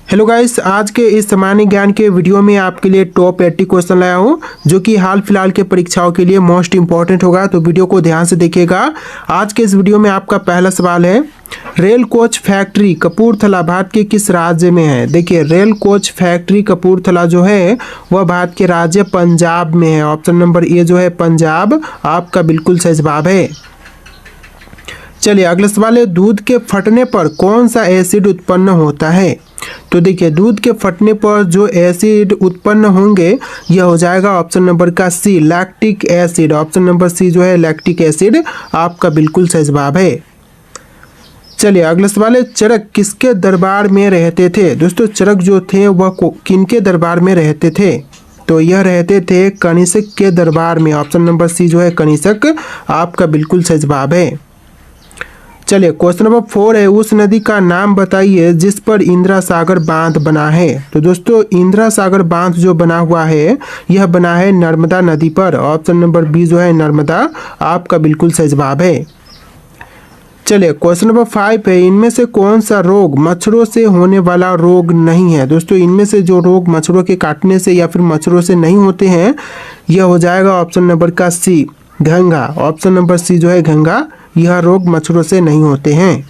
Hello guys, आज के इस सामान्य ज्ञान के वीडियो में आपके लिए टॉप 80 क्वेश्चन लाया हूं जो कि हाल फिलहाल के परीक्षाओं के लिए मोस्ट इंपॉर्टेंट होगा। तो वीडियो को ध्यान से देखिएगा। आज के इस वीडियो में आपका पहला सवाल है, rail coach factory Kapurthala Bharat के किस राज्य में है। देखिए, रेल कोच फैक्ट्री कपूरथला जो है वह भारत के राज्य पंजाब में है। ऑप्शन नंबर ए जो है पंजाब आपका बिल्कुल सही जवाब है। चलिए अगला सवाल है, दूध के फटने पर कौन सा एसिड उत्पन्न होता है। तो देखिए, दूध के फटने पर जो एसिड उत्पन्न होंगे यह हो जाएगा ऑप्शन नंबर का C, lactic acid. Option number C जो है लैक्टिक एसिड आपका बिल्कुल सही जवाब है। चलिए अगला सवाल है, चरक किसके दरबार में रहते थे। दोस्तों, चरक जो थे वह किनके दरबार में रहते थे। तो यह रहते थे कनिष्क के दरबार में। ऑप्शन नंबर सी जो है कनिष्क आपका बिल्कुल सही जवाब है। चलिए क्वेश्चन नंबर 4 है, उस नदी का नाम बताइए जिस पर इंदिरा सागर बांध बना है। तो दोस्तों, इंदिरा सागर बांध जो बना हुआ है यह बना है नर्मदा नदी पर। ऑप्शन नंबर बी जो है नर्मदा आपका बिल्कुल सही जवाब है। चलिए क्वेश्चन नंबर 5 है, इनमें से कौन सा रोग मच्छरों से होने वाला रोग नहीं है। दोस्तों, इनमें से जो रोग मच्छरों के काटने से या फिर मच्छरों से नहीं होते हैं यह हो जाएगा ऑप्शन नंबर का सी, घंघा। ऑप्शन नंबर सी जो है घंघा, यह रोग मच्छरों से नहीं होते हैं।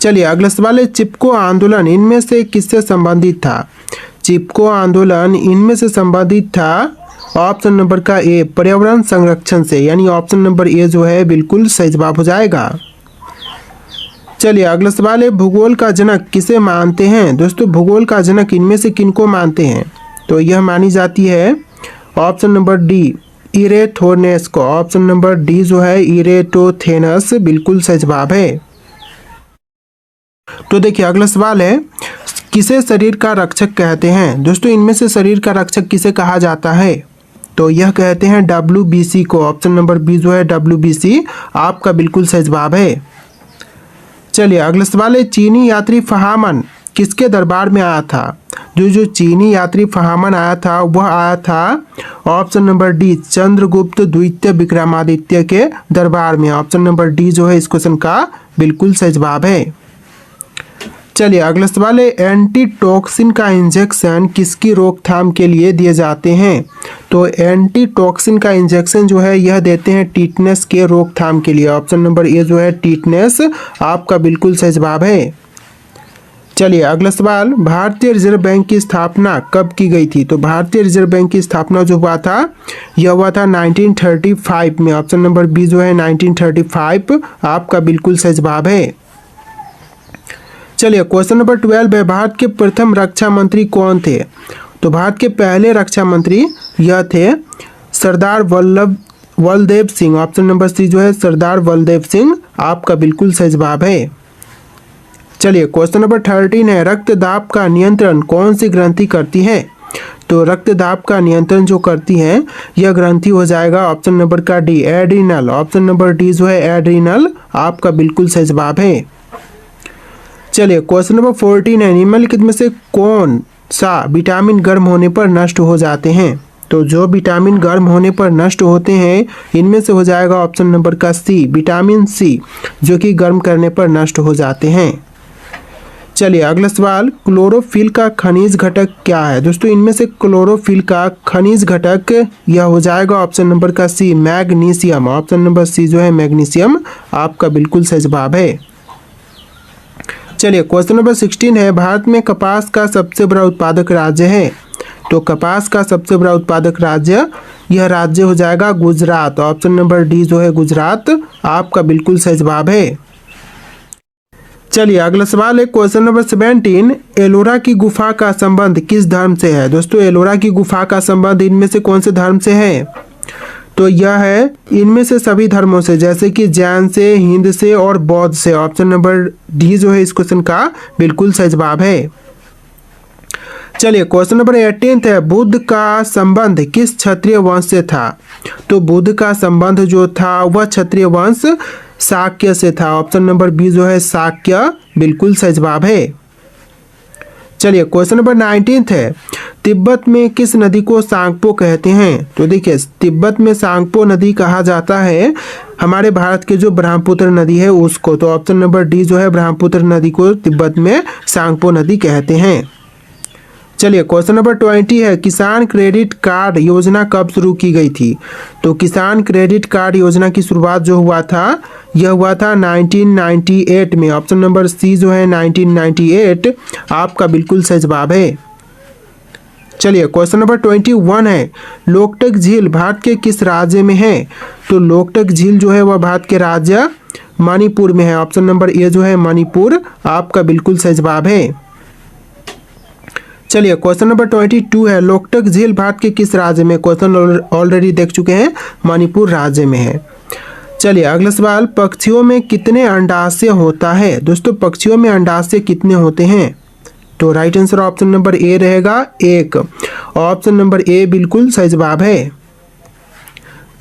चलिए अगला सवाल है, चिपको आंदोलन इनमें से किससे संबंधित था। चिपको आंदोलन इनमें से संबंधित था ऑप्शन नंबर का ए, पर्यावरण संरक्षण से, यानी ऑप्शन नंबर ए जो है बिल्कुल सही जवाब हो जाएगा। चलिए अगला सवाल है, भूगोल का जनक किसे मानते हैं। दोस्तों, भूगोल का जनक इनमें से किनको मानते हैं। तो यह मानी जाती है ऑप्शन नंबर डी, इरेथोनेस को। ऑप्शन नंबर डी जो है इरेटोथेनस बिल्कुल सही जवाब है। तो देखिए अगला सवाल है, किसे शरीर का रक्षक कहते हैं। दोस्तों, इनमें से शरीर का रक्षक किसे कहा जाता है। तो यह कहते हैं WBC को। ऑप्शन नंबर बी जो है WBC आपका बिल्कुल सही जवाब है। चलिए अगला सवाल है, चीनी यात्री फहामन किसके दरबार में आया था। जो चीनी यात्री फहामन आया था वह आया था ऑप्शन नंबर डी, चंद्रगुप्त द्वितीय विक्रमादित्य के दरबार में। ऑप्शन नंबर डी जो है इस क्वेश्चन का बिल्कुल सही जवाब है। चलिए अगला सवाल है, एंटीटॉक्सिन का इंजेक्शन किसकी रोकथाम के लिए दिए जाते हैं। तो एंटीटॉक्सिन का इंजेक्शन जो है यह देते हैं टीटनेस के रोकथाम के लिए। ऑप्शन नंबर ए जो है टीटनेस आपका बिल्कुल सही जवाब है। चलिए अगला सवाल, भारतीय रिजर्व बैंक की स्थापना कब की गई थी। तो भारतीय रिजर्व बैंक की स्थापना जो हुआ था यह हुआ था 1935 में। ऑप्शन नंबर बी जो है 1935 आपका बिल्कुल सही जवाब है। चलिए क्वेश्चन नंबर 12 है, भारत के प्रथम रक्षा मंत्री कौन थे। तो भारत के पहले रक्षा मंत्री यह थे Sardar Vallabh Singh. Option number C जो है सरदार वल्लभ सिंह आपका बिल्कुल सही जवाब है। चलिए क्वेश्चन नंबर 13 है, रक्तदाब का नियंत्रण कौन सी ग्रंथि करती है। तो रक्तदाब का नियंत्रण जो करती है यह ग्रंथि हो जाएगा ऑप्शन नंबर का D, adrenal. Option number D जो है एड्रिनल आपका बिल्कुल सही जवाब है। चलिए क्वेश्चन नंबर 14 है, निम्नलिखित में से कौन सा विटामिन गर्म होने पर नष्ट हो जाते हैं। तो जो विटामिन गर्म होने पर नष्ट होते हैं इनमें से हो जाएगा ऑप्शन नंबर का सी, विटामिन सी, जो कि गर्म करने पर नष्ट हो जाते हैं। चलिए अगला सवाल, क्लोरोफिल का खनिज घटक क्या है। दोस्तों, इनमें से क्लोरोफिल का खनिज घटक यह हो जाएगा ऑप्शन नंबर का सी, मैग्नीशियम। ऑप्शन नंबर सी जो है मैग्नीशियम आपका बिल्कुल सही जवाब है। चलिए क्वेश्चन नंबर 16 है, भारत में कपास का सबसे बड़ा उत्पादक राज्य है। तो कपास का सबसे बड़ा उत्पादक राज्य यह राज्य हो जाएगा गुजरात। ऑप्शन नंबर डी जो है गुजरात आपका बिल्कुल सही जवाब है। चलिए अगला सवाल है क्वेश्चन नंबर 17, एलोरा की गुफा का संबंध किस धर्म से है। दोस्तों, एलोरा की गुफा का संबंध इनमें से कौन से धर्म से है। तो यह है इनमें से सभी धर्मों से, जैसे कि जैन से, हिंद से और बौद्ध से। ऑप्शन नंबर डी जो है इस क्वेश्चन का बिल्कुल सही जवाब है। चलिए क्वेश्चन नंबर 18 है, बुद्ध का संबंध किस क्षत्रिय वंश से था। तो बुद्ध का संबंध जो था वह क्षत्रिय वंश शाक्य से था। ऑप्शन नंबर बी जो है शाक्य बिल्कुल सही जवाब है। चलिए क्वेश्चन नंबर 19 है, तिब्बत में किस नदी को सांगपो कहते हैं? तो देखिए तिब्बत में सांगपो नदी कहा जाता है हमारे भारत के जो ब्रह्मपुत्र नदी है उसको। तो ऑप्शन नंबर डी जो है ब्रह्मपुत्र नदी को तिब्बत में सांगपो नदी कहते हैं। चलिए क्वेश्चन नंबर 20 है, किसान क्रेडिट कार्ड योजना कब शुरू की गई थी? तो किसान क्रेडिट कार्ड योजना की शुरुआत जो हुआ था यह हुआ था 1998 में। ऑप्शन नंबर सी जो है 1998 आपका बिल्कुल सही जवाब है। चलिए क्वेश्चन नंबर 21 है, लोकटक झील भारत के किस राज्य में है? तो लोकटक झील जो है वह भारत के राज्य मणिपुर में है। ऑप्शन नंबर ए जो है मणिपुर आपका बिल्कुल सही जवाब है। चलिए क्वेश्चन नंबर 22 है, लोकटक झील भारत के किस राज्य में? क्वेश्चन ऑलरेडी देख चुके हैं, मणिपुर राज्य में है। चलिए अगला सवाल, पक्षियों में कितने अंडाशय होता है? दोस्तों पक्षियों में अंडाशय कितने होते हैं? तो right answer option number A रहेगा 1। ऑप्शन नंबर ए बिल्कुल सही जवाब है।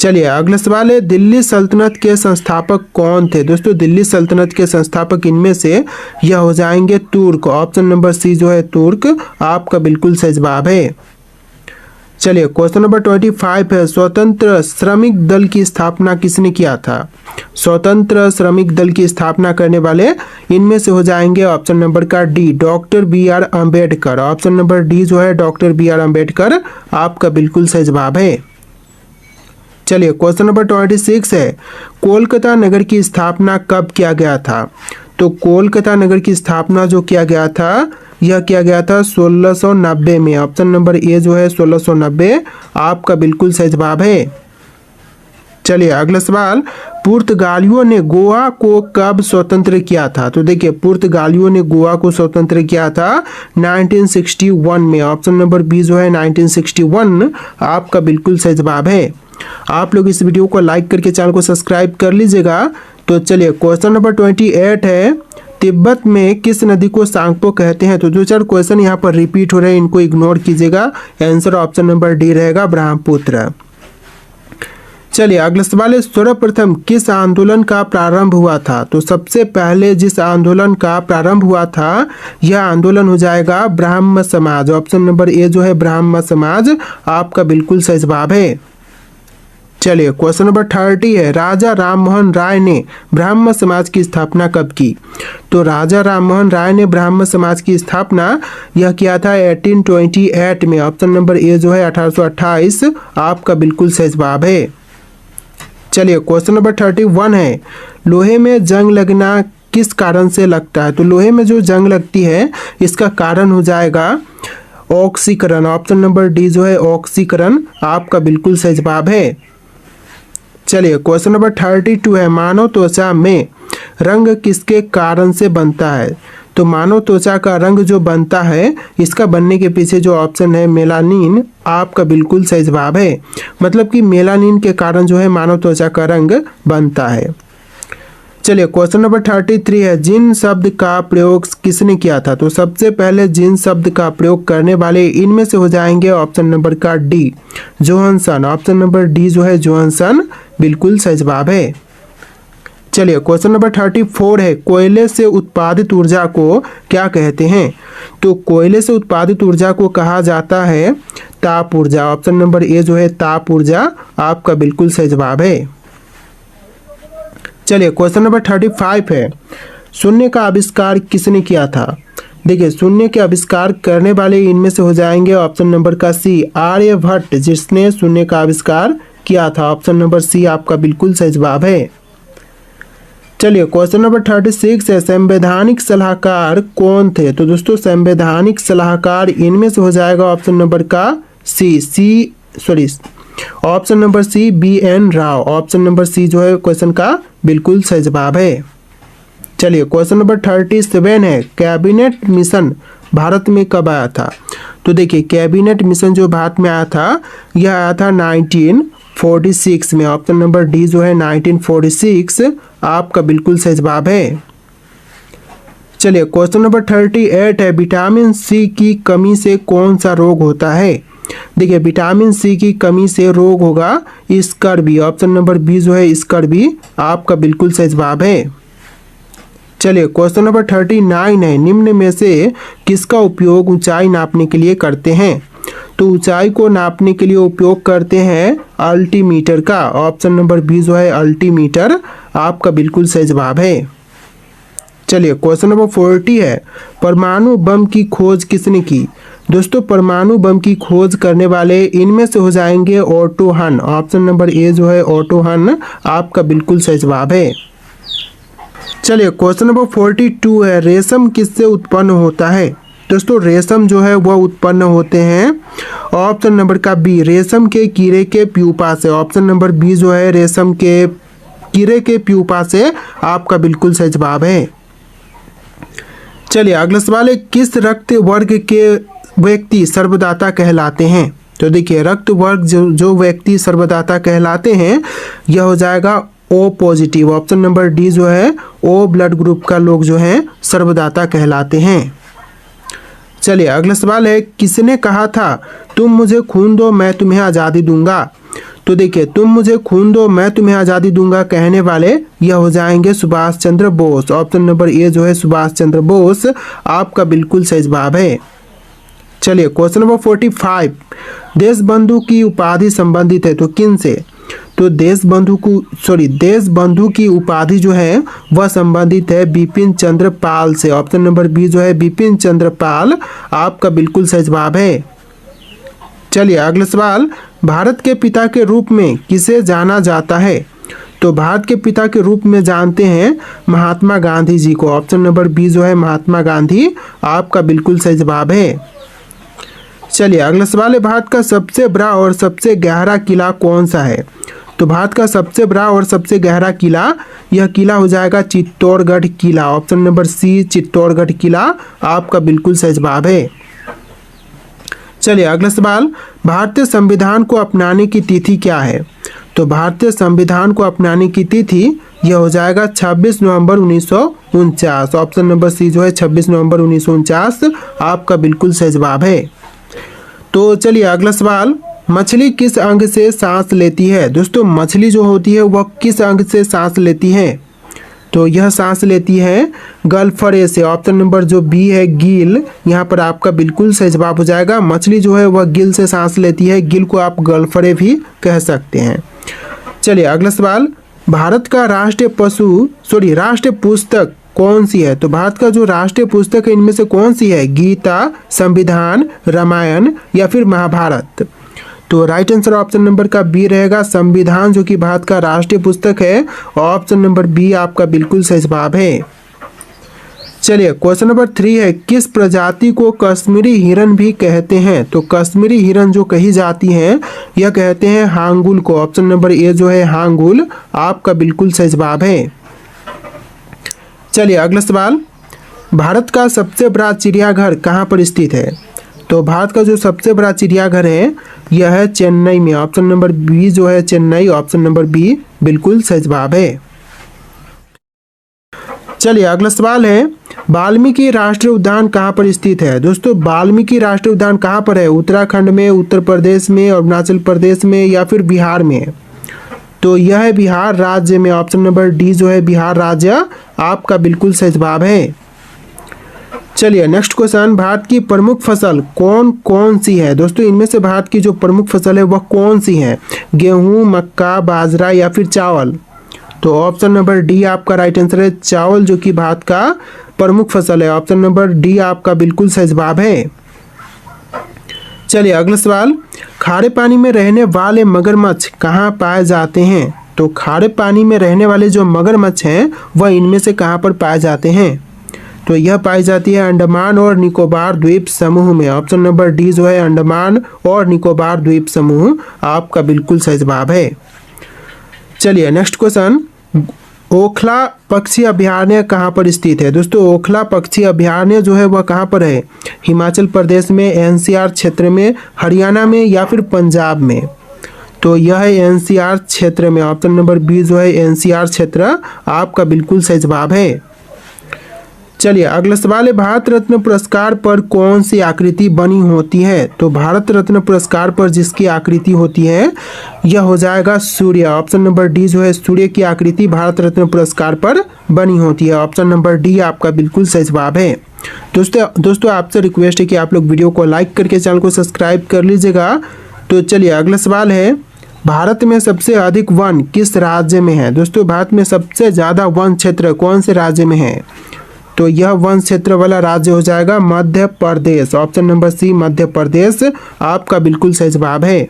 चलिए अगला सवाल है, दिल्ली सल्तनत के संस्थापक कौन थे? दोस्तों दिल्ली सल्तनत के संस्थापक इनमें से यह हो जाएंगे तुर्क। ऑप्शन नंबर सी जो है तुर्क आपका बिल्कुल सही जवाब है। चलिए क्वेश्चन नंबर 25 है, स्वतंत्र श्रमिक दल की स्थापना किसने किया था? स्वतंत्र श्रमिक दल की स्थापना करने वाले इनमें से हो जाएंगे ऑप्शन नंबर का D doctor B R. Ambedkar. Option number D जो है डॉक्टर बी.आर. अम्बेडकर आपका बिल्कुल सही जवाब है। चलिए क्वेश्चन नंबर 26 है, कोलकाता नगर की स्थापना कब किया गया था? तो कोलकाता नगर की स्थापना जो किया गया था यह किया गया था 1690 में। ऑप्शन नंबर ए जो है 1690 आपका बिल्कुल सही जवाब है। चलिए अगला सवाल, पुर्तगालियों ने गोवा को कब स्वतंत्र किया था? तो देखिए पुर्तगालियों ने गोवा को स्वतंत्र किया था 1961 में। ऑप्शन नंबर बी जो है 1961 आपका बिल्कुल सही जवाब है। आप लोग इस वीडियो को लाइक करके चैनल को सब्सक्राइब कर लीजिएगा। तो चलिए क्वेश्चन नंबर 28 है, तिब्बत में किस नदी को सांगपो कहते हैं? तो जो 4 क्वेश्चन यहाँ पर रिपीट हो रहे हैं इनको इग्नोर कीजिएगा। आंसर ऑप्शन नंबर डी रहेगा ब्रह्मपुत्र। चलिए अगला सवाल है, सर्वप्रथम किस आंदोलन का प्रारंभ हुआ था? तो सबसे पहले जिस आंदोलन का प्रारंभ हुआ था यह आंदोलन हो जाएगा ब्राह्म समाज। ऑप्शन नंबर ए जो है ब्राह्म समाज आपका बिल्कुल सही जवाब है। चलिए क्वेश्चन नंबर 30 है, राजा राममोहन राय ने ब्राह्म समाज की स्थापना कब की? तो राजा राममोहन राय ने ब्राह्म समाज की स्थापना यह किया था 1828 में। ऑप्शन नंबर ए जो है 1828 आपका बिल्कुल सही जवाब है। चलिए क्वेश्चन नंबर 31 है, लोहे में जंग लगना किस कारण से लगता है? तो लोहे में जो जंग लगती है इसका कारण हो जाएगा ऑक्सीकरण। ऑप्शन नंबर डी जो है ऑक्सीकरण आपका बिल्कुल सही जवाब है। चलिए क्वेश्चन नंबर 32 है, मानव त्वचा में रंग किसके कारण से बनता है? तो मानव त्वचा का रंग जो बनता है इसका बनने के पीछे जो ऑप्शन है मेलानिन आपका बिल्कुल सही जवाब है। मतलब कि मेलानिन के कारण जो है मानव त्वचा का रंग बनता है। चलिए क्वेश्चन नंबर 33 है, जिन शब्द का प्रयोग किसने किया था? तो सबसे पहले जिन शब्द का प्रयोग करने वाले इनमें से हो जाएंगे ऑप्शन नंबर का D Johansson. Option number D जो है जोहानसन बिल्कुल सही जवाब है। चलिए क्वेश्चन नंबर 34 है, कोयले से उत्पादित ऊर्जा को क्या कहते हैं? तो कोयले से उत्पादित ऊर्जा को कहा जाता है ताप ऊर्जा। ऑप्शन नंबर ए जो है ताप ऊर्जा आपका बिल्कुल सही जवाब है। चलिए क्वेश्चन नंबर 35 है, शून्य का आविष्कार किसने किया था? देखिए शून्य के आविष्कार करने वाले इनमें से हो जाएंगे ऑप्शन नंबर का सी आर्यभट्ट, जिसने शून्य का आविष्कार किया था। ऑप्शन नंबर सी आपका बिल्कुल सही जवाब है। चलिए क्वेश्चन नंबर 36 है, संवैधानिक सलाहकार कौन थे? तो दोस्तों संवैधानिक सलाहकार इनमें से हो जाएगा ऑप्शन नंबर का option number C B N. Rao. Option number C जो है क्वेश्चन का बिल्कुल सही जवाब है। चलिए क्वेश्चन नंबर 37 है, कैबिनेट मिशन भारत में कब आया था? तो देखिए कैबिनेट मिशन जो भारत में आया था यह आया था 1946 में। ऑप्शन नंबर डी जो है 1946 आपका बिल्कुल सही जवाब है। चलिए क्वेश्चन नंबर 38 है, विटामिन सी की कमी से कौन सा रोग होता है? देखिए विटामिन सी की कमी से रोग होगा स्कर्वी। ऑप्शन नंबर बी जो है स्कर्वी आपका बिल्कुल सही जवाब है। चलिए क्वेश्चन नंबर 39 है, निम्न में से किसका उपयोग ऊंचाई नापने के लिए करते हैं? तो ऊंचाई को नापने के लिए उपयोग करते हैं अल्टीमीटर का। ऑप्शन नंबर बी जो है अल्टीमीटर आपका बिल्कुल सही जवाब है। चलिए क्वेश्चन नंबर 40 है, परमाणु बम की खोज किसने की? दोस्तों परमाणु बम की खोज करने वाले इनमें से हो जाएंगे ओटो हन। ऑप्शन नंबर ए जो है ओटो हन आपका बिल्कुल सही जवाब है। चलिए क्वेश्चन नंबर 42 है, रेशम किससे उत्पन्न होता है? दोस्तों रेशम जो है वह उत्पन्न होते हैं ऑप्शन नंबर का बी, रेशम के कीड़े के प्यूपा से। ऑप्शन नंबर बी जो है रेशम के कीड़े के प्यूपा से आपका बिल्कुल सही जवाब है। चलिए अगला सवाल है, किस रक्त वर्ग के व्यक्ति सर्वदाता कहलाते हैं? तो देखिए रक्त वर्ग जो व्यक्ति सर्वदाता कहलाते हैं यह हो जाएगा O positive. Option number D जो है ओ ब्लड ग्रुप का लोग जो हैं सर्वदाता कहलाते हैं। चलिए अगला सवाल है, किसने कहा था तुम मुझे खून दो मैं तुम्हें आज़ादी दूंगा? तो देखिए तुम मुझे खून दो मैं तुम्हें आज़ादी दूंगा कहने वाले यह हो जाएंगे Subhash Chandra Bose. Option number A जो है सुभाष चंद्र बोस आपका बिल्कुल सही जवाब है। चलिए क्वेश्चन नंबर 45, देशबंधु की उपाधि संबंधित है तो किन से? तो देशबंधु की उपाधि जो है वह संबंधित है बिपिन चंद्र पाल से। ऑप्शन नंबर बी जो है बिपिन चंद्र पाल आपका बिल्कुल सही जवाब है। चलिए अगला सवाल, भारत के पिता के रूप में किसे जाना जाता है? तो भारत के पिता के रूप में जानते हैं महात्मा गांधी जी को। ऑप्शन नंबर बी जो है महात्मा गांधी आपका बिल्कुल सही जवाब है। चलिए अगला सवाल है, भारत का सबसे बड़ा और सबसे गहरा किला कौन सा है? तो भारत का सबसे बड़ा और सबसे गहरा किला यह किला हो जाएगा चित्तौड़गढ़ किला। ऑप्शन नंबर सी चित्तौड़गढ़ किला आपका बिल्कुल सही जवाब है। चलिए अगला सवाल, भारतीय संविधान को अपनाने की तिथि क्या है? तो भारतीय संविधान को अपनाने की तिथि यह हो जाएगा 26 नवंबर 1949। ऑप्शन नंबर सी जो है 26 नवंबर 1949 आपका बिल्कुल सही जवाब है। तो चलिए अगला सवाल, मछली किस अंग से सांस लेती है? दोस्तों मछली जो होती है वह किस अंग से सांस लेती है? तो यह सांस लेती है गलफड़े से। ऑप्शन नंबर जो बी है गिल यहाँ पर आपका बिल्कुल सही जवाब हो जाएगा। मछली जो है वह गिल से सांस लेती है, गिल को आप गलफड़े भी कह सकते हैं। चलिए अगला सवाल, भारत का राष्ट्रीय पुस्तक कौन सी है? तो भारत का जो राष्ट्रीय पुस्तक है इनमें से कौन सी है? गीता, संविधान, रामायण या फिर महाभारत? तो राइट आंसर ऑप्शन नंबर का बी रहेगा, संविधान जो कि भारत का राष्ट्रीय पुस्तक है। ऑप्शन नंबर बी आपका बिल्कुल सही जवाब है। चलिए क्वेश्चन नंबर 3 है, किस प्रजाति को कश्मीरी हिरन भी कहते हैं? तो कश्मीरी हिरन जो कही जाती हैं यह कहते हैं हांगुल को। ऑप्शन नंबर ए जो है हांगुल आपका बिल्कुल सही जवाब है। चलिए अगला सवाल, भारत का सबसे बड़ा चिड़ियाघर कहाँ पर स्थित है? तो भारत का जो सबसे बड़ा चिड़ियाघर है यह है चेन्नई में। ऑप्शन नंबर बी जो है चेन्नई, ऑप्शन नंबर बी बिल्कुल सही जवाब है। चलिए अगला सवाल है, वाल्मीकि राष्ट्रीय उद्यान कहाँ पर स्थित है? दोस्तों वाल्मीकि राष्ट्रीय उद्यान कहाँ पर है? उत्तराखंड में, उत्तर प्रदेश में, अरुणाचल प्रदेश में या फिर बिहार में? तो यह है बिहार राज्य में। ऑप्शन नंबर डी जो है बिहार राज्य आपका बिल्कुल सही जवाब है। चलिए नेक्स्ट क्वेश्चन, भारत की प्रमुख फसल कौन कौन सी है? दोस्तों इनमें से भारत की जो प्रमुख फसल है वह कौन सी है? गेहूं, मक्का, बाजरा या फिर चावल? तो ऑप्शन नंबर डी आपका राइट आंसर है, चावल जो कि भारत का प्रमुख फसल है। ऑप्शन नंबर डी आपका बिल्कुल सही जवाब है। चलिए अगला सवाल, खारे पानी में रहने वाले मगरमच्छ कहाँ पाए जाते हैं? तो खारे पानी में रहने वाले जो मगरमच्छ हैं वह इनमें से कहाँ पर पाए जाते हैं? तो यह पाई जाती है अंडमान और निकोबार द्वीप समूह में। ऑप्शन नंबर डी जो है अंडमान और निकोबार द्वीप समूह आपका बिल्कुल सही जवाब है। चलिए नेक्स्ट क्वेश्चन, ओखला पक्षी अभयारण्य कहाँ पर स्थित है? दोस्तों ओखला पक्षी अभयारण्य जो है वह कहाँ पर है? हिमाचल प्रदेश में, एनसीआर क्षेत्र में, हरियाणा में या फिर पंजाब में? तो यह है एनसीआर क्षेत्र में। ऑप्शन नंबर बी जो है एनसीआर क्षेत्र आपका बिल्कुल सही जवाब है। चलिए अगला सवाल है, भारत रत्न पुरस्कार पर कौन सी आकृति बनी होती है? तो भारत रत्न पुरस्कार पर जिसकी आकृति होती है यह हो जाएगा सूर्य। ऑप्शन नंबर डी जो है सूर्य की आकृति भारत रत्न पुरस्कार पर बनी होती है। ऑप्शन नंबर डी आपका बिल्कुल सही जवाब है। दोस्तों आपसे रिक्वेस्ट है कि आप लोग वीडियो को लाइक करके चैनल को सब्सक्राइब कर लीजिएगा। तो चलिए अगला सवाल है, भारत में सबसे अधिक वन किस राज्य में है? दोस्तों भारत में सबसे ज़्यादा वन क्षेत्र कौन से राज्य में है? तो यह वन क्षेत्र वाला राज्य हो जाएगा मध्य प्रदेश। ऑप्शन नंबर सी मध्य प्रदेश आपका बिल्कुल सही जवाब है।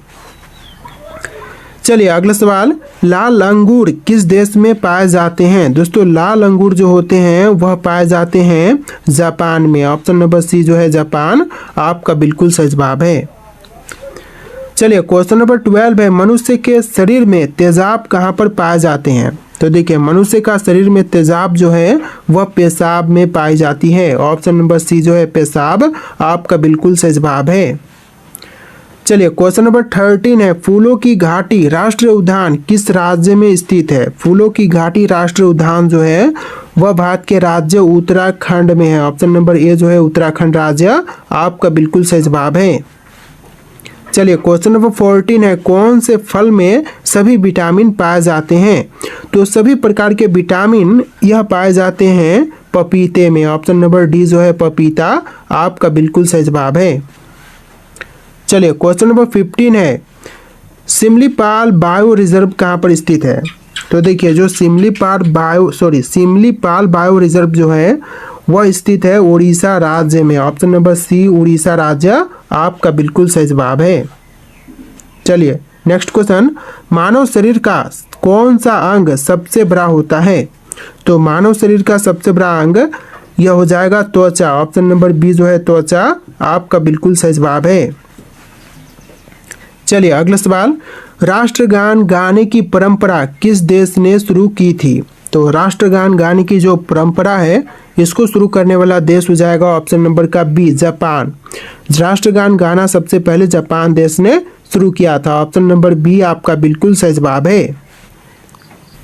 चलिए अगला सवाल, लाल अंगूर किस देश में पाए जाते हैं? दोस्तों लाल अंगूर जो होते हैं वह पाए जाते हैं जापान में। ऑप्शन नंबर सी जो है जापान आपका बिल्कुल सही जवाब है। चलिए क्वेश्चन नंबर 12 है, मनुष्य के शरीर में तेजाब कहाँ पर पाए जाते हैं? तो देखिए मनुष्य का शरीर में तेजाब जो है वह पेशाब में पाई जाती है। ऑप्शन नंबर सी जो है पेशाब आपका बिल्कुल सही जवाब है। चलिए क्वेश्चन नंबर 13 है, फूलों की घाटी राष्ट्रीय उद्यान किस राज्य में स्थित है? फूलों की घाटी राष्ट्रीय उद्यान जो है वह भारत के राज्य उत्तराखंड में है। ऑप्शन नंबर ए जो है उत्तराखंड राज्य आपका बिल्कुल सही जवाब है। चलिए क्वेश्चन नंबर 14 है, कौन से फल में सभी विटामिन पाए जाते हैं? तो सभी प्रकार के विटामिन यह पाए जाते हैं पपीते में। ऑप्शन नंबर डी जो है पपीता आपका बिल्कुल सही जवाब है। चलिए क्वेश्चन नंबर 15 है, सिमलीपाल बायो रिजर्व कहाँ पर स्थित है? तो देखिए जो सिमलीपाल बायो रिजर्व जो है वह स्थित है उड़ीसा राज्य में। ऑप्शन नंबर सी उड़ीसा राज्य आपका बिल्कुल सही जवाब है। चलिए नेक्स्ट क्वेश्चन, मानव शरीर का कौन सा अंग सबसे बड़ा होता है? तो मानव शरीर का सबसे बड़ा अंग यह हो जाएगा त्वचा। ऑप्शन नंबर बी जो है त्वचा आपका बिल्कुल सही जवाब है। चलिए अगला सवाल, राष्ट्रगान गाने की परंपरा किस देश ने शुरू की थी? तो राष्ट्रगान गाने की जो परंपरा है इसको शुरू करने वाला देश हो जाएगा ऑप्शन नंबर का बी जापान। राष्ट्रगान गाना सबसे पहले जापान देश ने शुरू किया था। ऑप्शन नंबर बी आपका बिल्कुल सही जवाब है।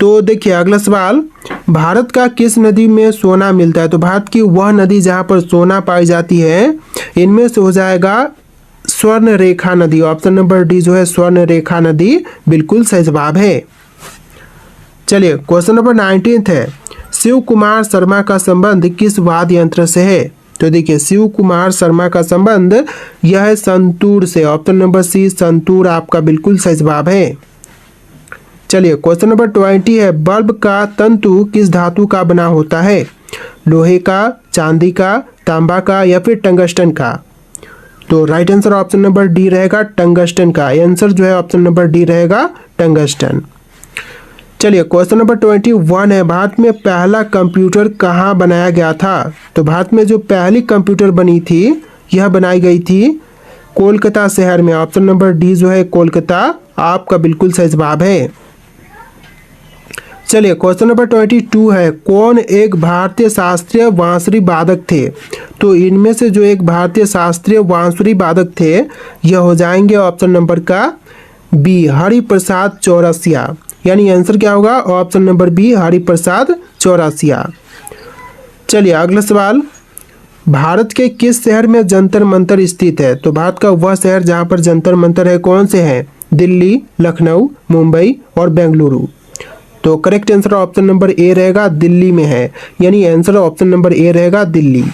तो देखिए अगला सवाल, भारत का किस नदी में सोना मिलता है? तो भारत की वह नदी जहाँ पर सोना पाई जाती है इनमें से हो जाएगा स्वर्ण रेखा नदी। ऑप्शन नंबर डी जो है स्वर्ण रेखा नदी बिल्कुल सही जवाब है। चलिए क्वेश्चन नंबर 19 है, शिव कुमार शर्मा का संबंध किस वाद्य यंत्र से है? तो देखिए शिव कुमार शर्मा का संबंध यह है संतूर से। ऑप्शन नंबर सी संतूर आपका बिल्कुल सही जवाब है। चलिए क्वेश्चन नंबर 20 है, बल्ब का तंतु किस धातु का बना होता है? लोहे का, चांदी का, तांबा का या फिर टंगस्टन का? तो right answer option number D रहेगा टंगस्टन का। आंसर जो है ऑप्शन नंबर डी रहेगा टंगस्टन। चलिए क्वेश्चन नंबर 21 है, भारत में पहला कंप्यूटर कहाँ बनाया गया था? तो भारत में जो पहली कंप्यूटर बनी थी यह बनाई गई थी कोलकाता शहर में। ऑप्शन नंबर डी जो है कोलकाता आपका बिल्कुल सही जवाब है। चलिए क्वेश्चन नंबर 22 है, कौन एक भारतीय शास्त्रीय बांसुरी वादक थे? तो इनमें से जो एक भारतीय शास्त्रीय बांसुरी वादक थे यह हो जाएंगे ऑप्शन नंबर का बी हरिप्रसाद चौरसिया। यानी आंसर क्या होगा option number B Hariprasad Chaurasia. चलिए अगला सवाल, भारत के किस शहर में जंतर मंतर स्थित है? तो भारत का वह शहर जहां पर जंतर मंतर है कौन से हैं? दिल्ली, लखनऊ, मुंबई और बेंगलुरु। तो correct answer option number A रहेगा दिल्ली में है। यानी आंसर ऑप्शन नंबर ए रहेगा दिल्ली।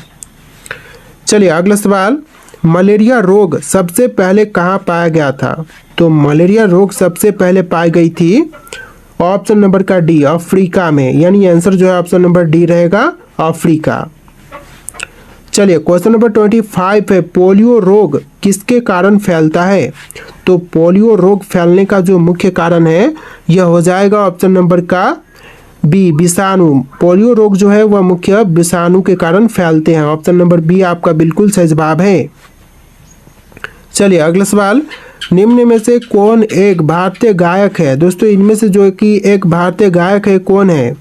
चलिए अगला सवाल, मलेरिया रोग सबसे पहले कहाँ पाया गया था? तो मलेरिया रोग सबसे पहले पाई गई थी ऑप्शन नंबर का डी अफ्रीका में। यानी आंसर जो है ऑप्शन नंबर डी रहेगा अफ्रीका। चलिए क्वेश्चन नंबर 25 है, पोलियो रोग किसके कारण फैलता है? तो पोलियो रोग फैलने का जो मुख्य कारण है यह हो जाएगा ऑप्शन नंबर का बी विषाणु। पोलियो रोग जो है वह मुख्य विषाणु के कारण फैलते हैं। ऑप्शन नंबर बी आपका बिल्कुल सही जवाब है। चलिए अगला सवाल, निम्न में से कौन एक भारतीय गायक है? दोस्तों इनमें से जो कि एक भारतीय गायक है कौन है?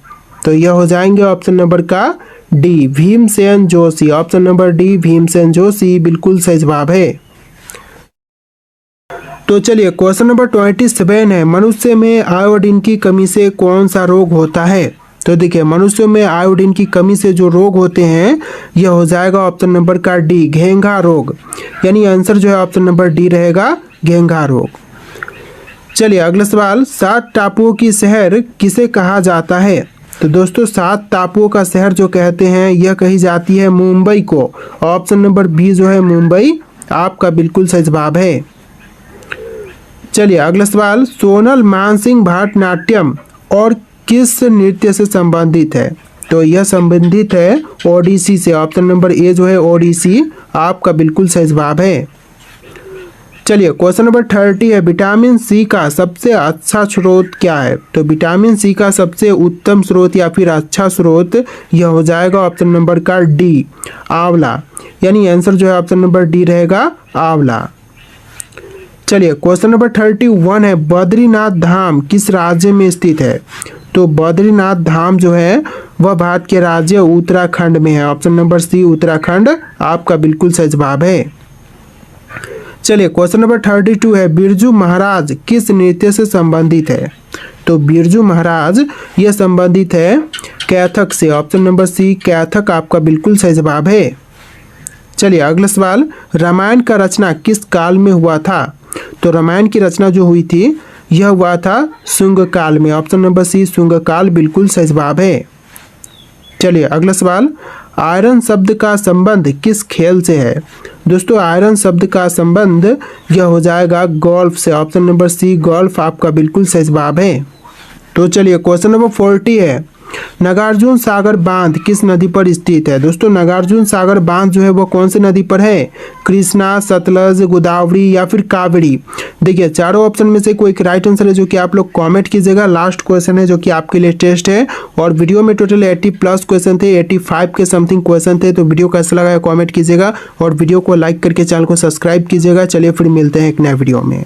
तो यह हो जाएंगे ऑप्शन नंबर का D Bhimsen Joshi. Option number D Bhimsen Joshi बिल्कुल सही जवाब है। तो चलिए क्वेश्चन नंबर 27 है, मनुष्य में आयोडीन की कमी से कौन सा रोग होता है? तो देखिए मनुष्यों में आयोडीन की कमी से जो रोग होते हैं यह हो जाएगा ऑप्शन नंबर का डी, घेंघा रोग। यानी आंसर जो है ऑप्शन नंबर डी रहेगा, घेंघा रोग। चलिए अगला सवाल, 7 टापुओं की शहर किसे कहा जाता है? तो दोस्तों 7 टापुओं का शहर जो कहते हैं यह कही जाती है मुंबई को। ऑप्शन नंबर बी जो है मुंबई आपका बिल्कुल सही जवाब है। चलिए अगला सवाल, सोनल मानसिंह भरतनाट्यम और किस नृत्य से संबंधित है? तो यह संबंधित है ओडिसी से। ऑप्शन नंबर ए जो है ओडिसी आपका बिल्कुल सही जवाब है। चलिए क्वेश्चन नंबर 30 है, विटामिन सी का सबसे अच्छा स्रोत क्या है? तो विटामिन सी का सबसे उत्तम स्रोत या फिर अच्छा स्रोत यह हो जाएगा ऑप्शन नंबर का डी, आंवला। यानी आंसर जो है ऑप्शन नंबर डी रहेगा, आंवला। चलिए क्वेश्चन नंबर 31 है, बद्रीनाथ धाम किस राज्य में स्थित है? तो बद्रीनाथ धाम जो है वह भारत के राज्य उत्तराखंड में है। ऑप्शन नंबर सी उत्तराखंड आपका बिल्कुल सही जवाब है। चलिए क्वेश्चन नंबर 32 है, बिरजू महाराज किस नृत्य से संबंधित है? तो बिरजू महाराज यह संबंधित है कैथक से। ऑप्शन नंबर सी कैथक आपका बिल्कुल सही जवाब है। चलिए अगला सवाल, रामायण का रचना किस काल में हुआ था? तो रामायण की रचना जो हुई थी यह हुआ था शुंग काल में। ऑप्शन नंबर सी शुंग काल बिल्कुल सही जवाब है। चलिए अगला सवाल, आयरन शब्द का संबंध किस खेल से है? दोस्तों आयरन शब्द का संबंध यह हो जाएगा गोल्फ से। ऑप्शन नंबर सी गोल्फ आपका बिल्कुल सही जवाब है। तो चलिए क्वेश्चन नंबर 40 है, नागार्जुन सागर बांध किस नदी पर स्थित है? दोस्तों नागार्जुन सागर बांध जो है वो कौन सी नदी पर है? कृष्णा, सतलज, गोदावरी या फिर कावेरी? देखिए चारों ऑप्शन में से कोई एक राइट आंसर है जो कि आप लोग कमेंट कीजिएगा। लास्ट क्वेश्चन है जो कि आपके लिए टेस्ट है और वीडियो में टोटल 80+ क्वेश्चन थे, 85 के समथिंग क्वेश्चन थे। तो वीडियो कैसा लगा कमेंट कीजिएगा और वीडियो को लाइक करके चैनल को सब्सक्राइब कीजिएगा। चलिए फिर मिलते हैं एक नए वीडियो में।